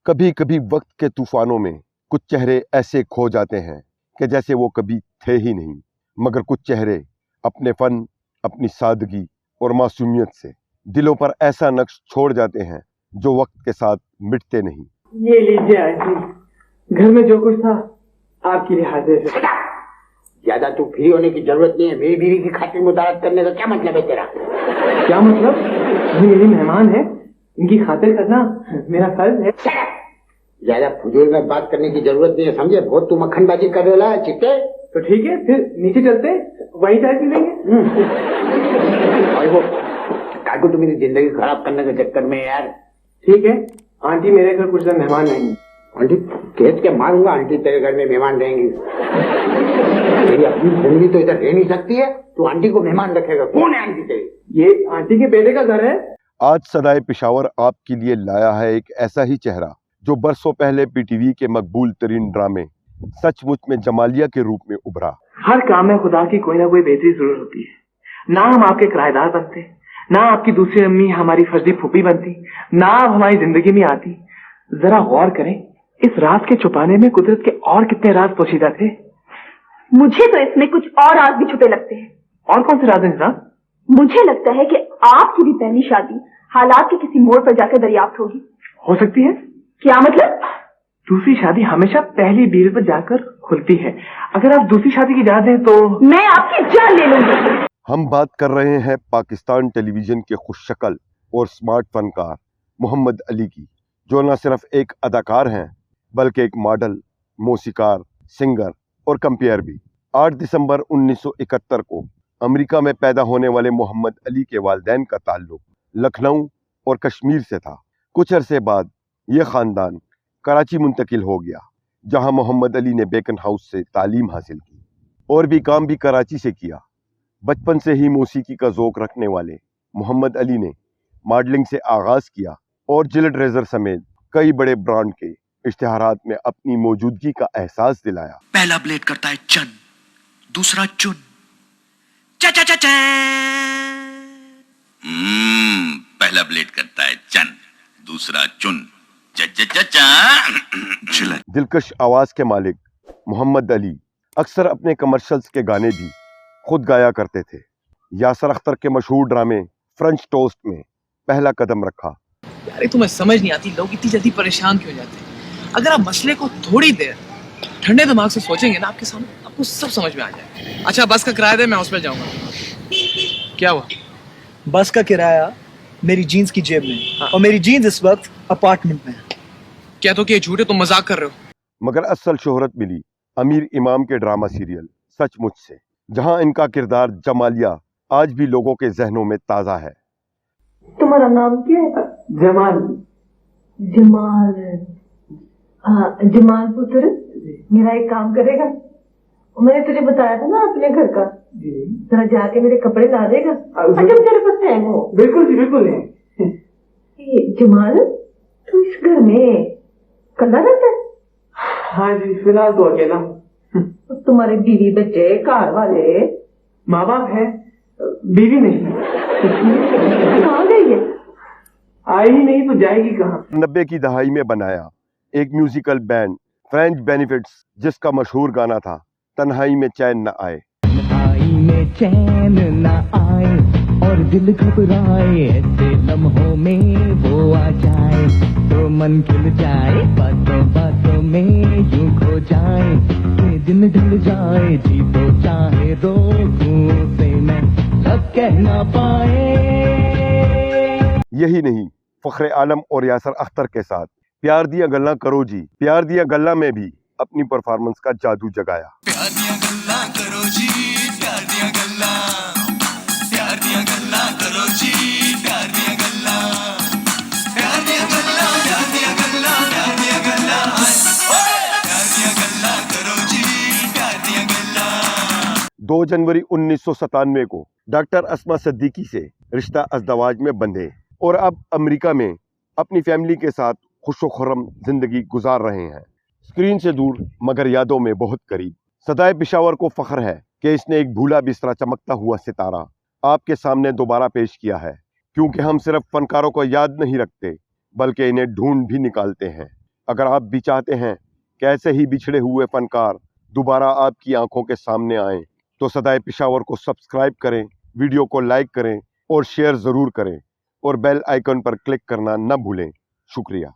कभी कभी वक्त के तूफानों में कुछ चेहरे ऐसे खो जाते हैं कि जैसे वो कभी थे ही नहीं, मगर कुछ चेहरे अपने फन, अपनी सादगी और मासूमियत से दिलों पर ऐसा नक्श छोड़ जाते हैं जो वक्त के साथ मिटते नहीं। ये लीजिए आंटी, घर में जो कुछ था आपके लिए हाजिर है। ज्यादा तू फ्री होने की जरूरत नहीं है। मेरी बीवी की खातिर मुदारत करने का क्या मतलब है तेरा? क्या मतलब? ये मेरी मेहमान है, इनकी खातिर करना मेरा फर्ज है। ज्यादा फजूल में बात करने की जरूरत नहीं है, समझे? बहुत तू मक्खनबाजी कर रहा है चिट्टे। तो ठीक है, फिर नीचे चलते, वहीं चाय पी लेंगे। भाई वो काकू तो मेरी जिंदगी खराब करने के चक्कर में यार। ठीक है, आंटी मेरे घर कुछ दिन मेहमान नहीं। आंटी खेत के मारूंगा, आंटी तेरे घर में मेहमान रहेंगी। तेरी अपनी जिंदगी तो इधर रह नहीं सकती है, तू आंटी को मेहमान रखेगा? कौन है आंटी तेरी? ये आंटी के बेटे का घर है। आज सदाए पेशावर आपके लिए लाया है एक ऐसा ही चेहरा जो बरसों पहले पीटीवी के मकबूल तरीन ड्रामे सचमुच में जमालिया के रूप में उभरा। हर काम में खुदा की कोई ना कोई बेहतरी जरूर होती है। ना हम आपके किराएदार बनते, ना आपकी दूसरी अम्मी हमारी फर्जी फूफी बनती, ना आप हमारी जिंदगी में आती। जरा गौर करें, इस राज के छुपाने में कुदरत के और कितने राज पोशीदा थे। मुझे तो इसमें कुछ और राज भी छुपे लगते हैं। और कौन से राज हैं जनाब? मुझे लगता है कि आपकी भी पहली शादी हालात के किसी मोड़ पर जाकर दरियाफ्त होगी। हो सकती है। क्या मतलब? दूसरी शादी हमेशा पहली बीवी पर जाकर खुलती है। अगर आप दूसरी शादी की इजाजत दें तो मैं आपकी जान ले लूंगी। हम बात कर रहे हैं पाकिस्तान टेलीविजन के खुशशक्ल और स्मार्ट फनकार मोहम्मद अली की, जो न सिर्फ एक अदाकार हैं बल्कि एक मॉडल, मौसीकार, सिंगर और कंपेयर भी। 8 दिसंबर 1971 को अमेरिका में पैदा होने वाले मोहम्मद अली के वालिदैन का ताल्लुक लखनऊ और कश्मीर से था। कुछ अरसे बाद ये ख़ानदान कराची मुंतकिल हो गया, जहां मोहम्मद अली ने बेकन हाउस से तालीम हासिल की और भी काम भी कराची से किया। बचपन से ही मौसीकी का ज़ौक़ रखने वाले मोहम्मद अली ने मॉडलिंग से आगाज़ किया और जिलेट रेजर समेत कई बड़े ब्रांड के इश्तिहारात में अपनी मौजूदगी का एहसास दिलाया। पहला ब्लेड करता है चन, दूसरा चुन, चा चा चा चा। पहला ब्लेड करता है चन, दूसरा चुन, चा चा चा चा। दिलकश आवाज के मालिक मोहम्मद अली अक्सर अपने कमर्शियल्स के गाने भी खुद गाया करते थे। यासर अख्तर के मशहूर ड्रामे फ्रेंच टोस्ट में पहला कदम रखा। यार तुम्हें समझ नहीं आती, लोग इतनी जल्दी परेशान क्यों जाते हैं? अगर आप मसले को थोड़ी देर ठंडे दिमाग से सोचेंगे ना, आपके सामने आपको सब समझ में आ जाए। अच्छा बस का किराया दे, मैं हॉस्पिटल जाऊंगा। क्या हुआ? बस का किराया मेरी जीन्स की जेब में। हाँ। और मेरी जीन्स इस वक्त अपार्टमेंट में है। क्या तो कि झूठे तुम मजाक कर रहे हो? मगर असल शोहरत मिली अमीर इमाम के ड्रामा सीरियल सचमुच से, जहां इनका किरदार जमालिया आज भी लोगों के जहनों में ताज़ा है। तुम्हारा नाम क्या है? जमाल। जमाल। हाँ जमाल पुत्र, मेरा एक काम करेगा? मैंने तुझे बताया था ना अपने घर का, जरा जाके मेरे कपड़े ला देगा जब तेरे पास टाइम हो। बिल्कुल जी बिल्कुल है। जमाल, तू इस घर में कल्ला रहता है? हाँ जी, फिलहाल तो अकेला। तुम्हारे बीवी बच्चे घर वाले? माँ बाप है, बीवी नहीं। कहाँ गई है? आई ही नहीं तो जाएगी कहाँ? 90 की दहाई में बनाया एक म्यूजिकल बैंड फ्रेंच बेनिफिट्स, जिसका मशहूर गाना था तन्हाई में चैन न आए। तन्हाई में चैन न आए और दिल घबराए, ऐसे लम्हों में वो आ जाए तो मन खिल जाए, बातों बातों में यूं खो जाए, ये दिन ढल जाए, जी तो चाहे रोकूं से मैं सब कह ना पाए। यही नहीं, फखरे आलम और यासर अख्तर के साथ प्यार दिया गल्ला करो जी, प्यार दिया गल्ला में भी अपनी परफॉर्मेंस का जादू जगाया। प्यार दिया गल्ला करो जी, प्यार दिया गल्ला, प्यार दिया गल्ला करो जी, प्यार दिया गल्ला, प्यार दिया गल्ला, प्यार दिया गल्ला, प्यार दिया गल्ला, प्यार दिया गल्ला करो जी, प्यार दिया गल्ला। 2 जनवरी 1997 को डॉक्टर अस्मा सिद्दीकी से रिश्ता अज़दवाज में बंधे और अब अमेरिका में अपनी फैमिली के साथ खुशो-खुर्रम जिंदगी गुजार रहे हैं। स्क्रीन से दूर मगर यादों में बहुत करीब। सदाए पेशावर को फख्र है कि इसने एक भूला बिस्तरा चमकता हुआ सितारा आपके सामने दोबारा पेश किया है, क्योंकि हम सिर्फ फनकारों को याद नहीं रखते बल्कि इन्हें ढूंढ भी निकालते हैं। اگر آپ بھی چاہتے ہیں کہ ایسے ہی بچھڑے ہوئے فنکار دوبارہ آپ کی آنکھوں کے سامنے آئیں تو صدائے پشاور کو سبسکرائب کریں، ویڈیو کو لائک کریں اور شیئر ضرور کریں اور بیل آئیکن پر کلک کرنا نہ بھولیں۔ شکریہ۔